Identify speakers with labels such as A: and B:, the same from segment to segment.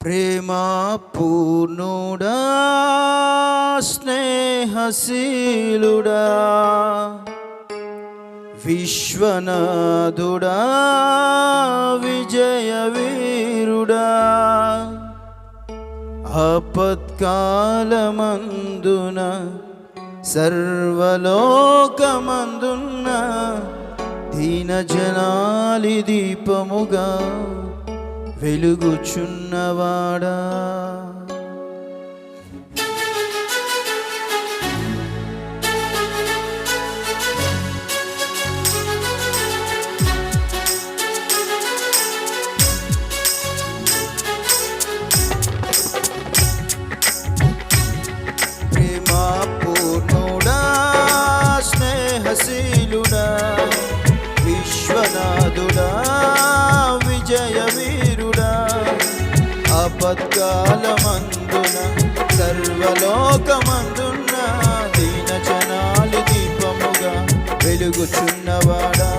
A: ప్రేమ పూర్ణుడా స్నేహశీలుడా విశ్వనాథుడా విజయవీరుడా ఆపత్కాలమందున సర్వలోకమందున్న దీనజనాలి దీపముగా వెలుగుచున్నవాడా ప్రేమ పూర్ణుడా స్నేహశీలుడా విశ్వనాథుడా విజయవీరుడా ఆపత్కాలమందున సర్వలోకమందున్న దీనజనాలి దీపముగా వెలుగుచున్నవాడా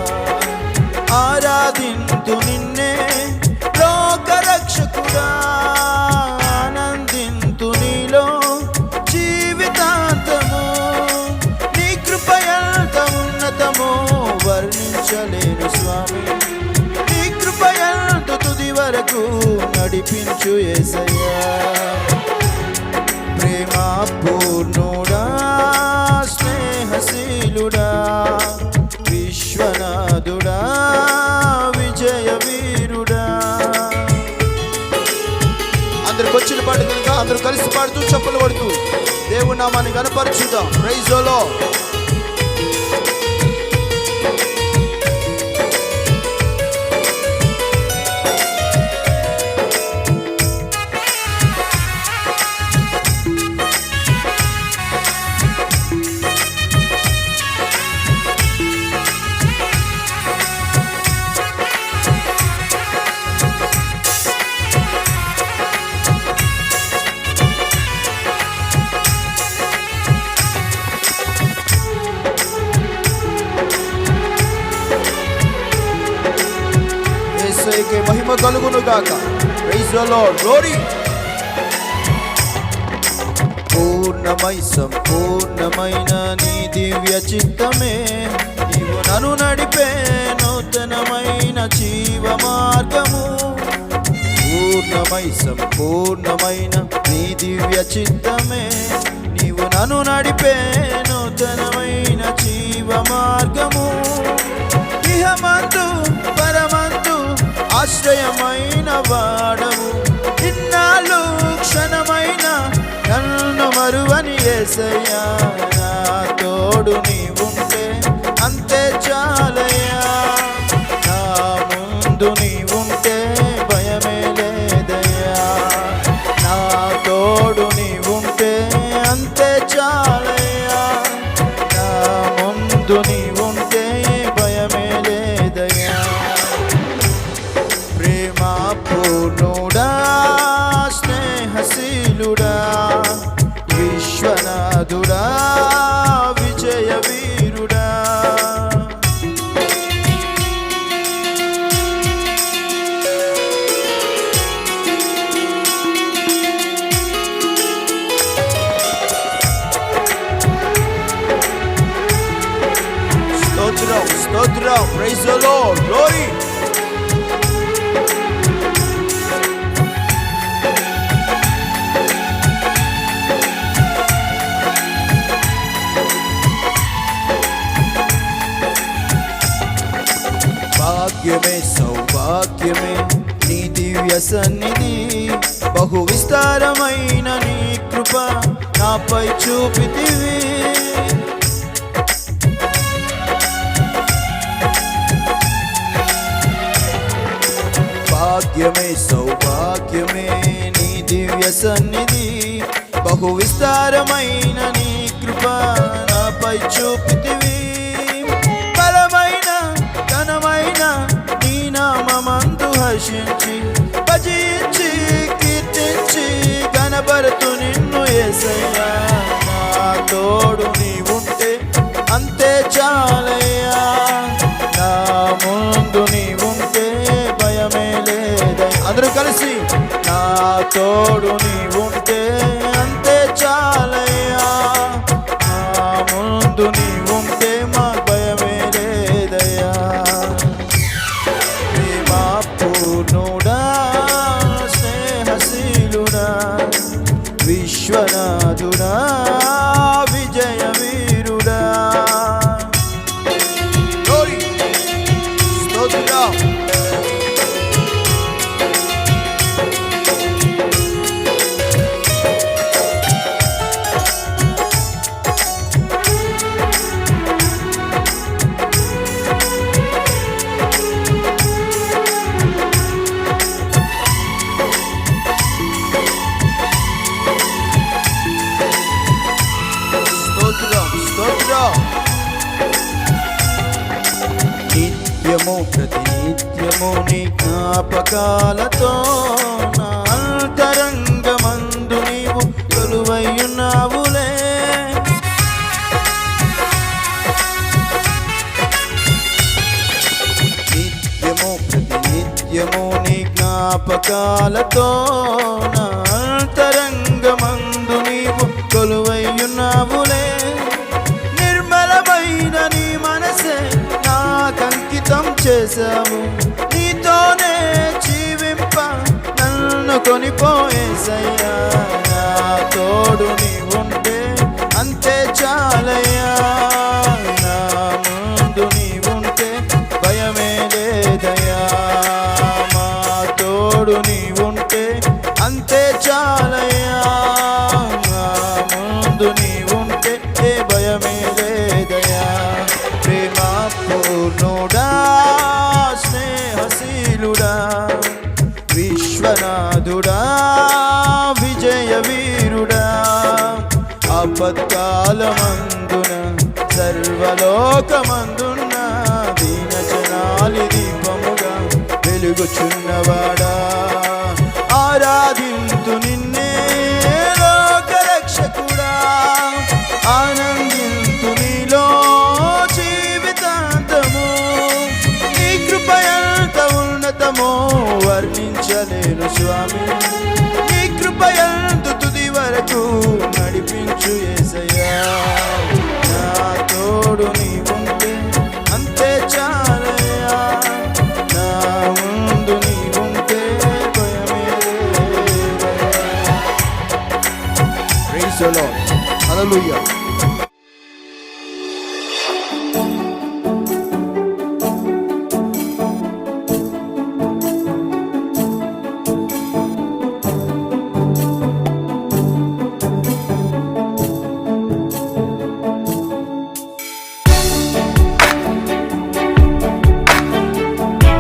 A: ఆరాధింతు నిన్నే లోకరక్షకుడా ఆనందింతు నీలో జీవితాంతము నీ కృపయంత ఉన్నతమో వర్ణించలేను స్వామి నీ కృపయంత తుది వరకు నడిపించు యేసయ్యా ప్రేమ పూర్ణుడా స్నేహశీలుడా విశ్వనాథుడా విజయవీరుడా. అందరికి వచ్చిన పాట కనుక అందరూ కలిసి పాడుతూ చప్పలు పడుతూ దేవుని నామాన్ని కనపరచుదాం. Praise the lord. యేసుకే మహిమ కలుగును గాక. Praise the Lord. గ్లోరీ. పూర్ణమై సంపూర్ణమైన నీ దివ్య చిత్తమే నీవు నన్ను నడిపే నూతనమైన జీవ మార్గము. పూర్ణమై సంపూర్ణమైన నీ దివ్య చిత్తమే నీవు నన్ను నడిపే నూతనమైన జీవ మార్గము. ఇహమందు పరమందు ఆశ్రయమైన వాడవు ఇన్నాళ్ళు క్షణమైన నన్ను మరువని యేసయ్యా నా తోడు నీవుంటే అంతే చాలయ్యా నా ముందు నీవుంటే భయమే లేదయ్యా నా తోడు నీవుంటే అంతే చాలయ్యా నా ముందు నీవుంటే భయమే లేదయ్యా ప్రేమ పూర్ణుడా స్నేహశీలుడా విశ్వనాథుడా విజయవీరుడా. స్తోత్రం స్తోత్రం. Praise the Lord. గ్లోరీ. భాగ్యమే సౌభాగ్యమే నీ దివ్య సన్నిధి బహు విస్తారమైన నీ కృప నాపై చూపితివి. భాగ్యమే సౌభాగ్యమే నీ దివ్య సన్నిధి బహు విస్తారమైన నీ కృప నాపై చూపితివి. బలమైన ఘనమైన నీ నామమందు హర్షించి భజించి కీర్తించి ఘనపరుతు నిన్ను యేసయ్యా నా తోడు నీవుంటే అంతే చాలయ్యా నా ముందు నీవుంటే భయమే లేదయ్యా. అందరూ కలిసి నా తోడు నీవుంటే అంతే చాలయ్యా. నా ముందు నీవుంటే మా భయమే లేదయ్యా. పూర్ణుడా స్నేహశీలుడా విశ్వనాథుడా విజయ వీరుడా. స్తోత్రం. నిత్యము ప్రతినిత్యము నీ జ్ఞాపకాలతో నా అంతరంగమందు నీవు కొలువైయున్నావులే. నిత్యము ప్రతినిత్యము నీ జ్ఞాపకాలతో నా అంతరంగమందు నీవు కొలువైయున్నావులే. నిర్మలమైన నీ మనసే నాకంకితం చేశావు. నీతోనే జీవింప నన్ను కొనిపోయేసయ్యా. నా తోడు నీవుంటే అంతే చాలయ్యా. నా ముందు నీవుంటే భయమే లేదయ్యా. మా తోడు నీవుంటే అంతే చాలయ్యా. నా ముందు నీవుంటే భయమే లేదయ్యా. పూర్ణుడా స్నేహశీలుడా విశ్వనాథుడా విజయ వీరుడా. ఆపత్కాలమందున సర్వలోకమందున్న దీనజనాలి దీపముగా వెలుగుచున్నవాడా. ఆరాధింతు నిన్నే లోకరక్షకుడా. ఆనందింతు నీలో వర్ణించలేను స్వామి. నీ కృపయందు తుది వరకు నడిపించు యేసయ్యా. నా తోడు నీవుంటే అంతే చాలయ్యా. నా ముందు నీవుంటే భయమే లేదయ్యా. Praise the Lord. హల్లెలూయా.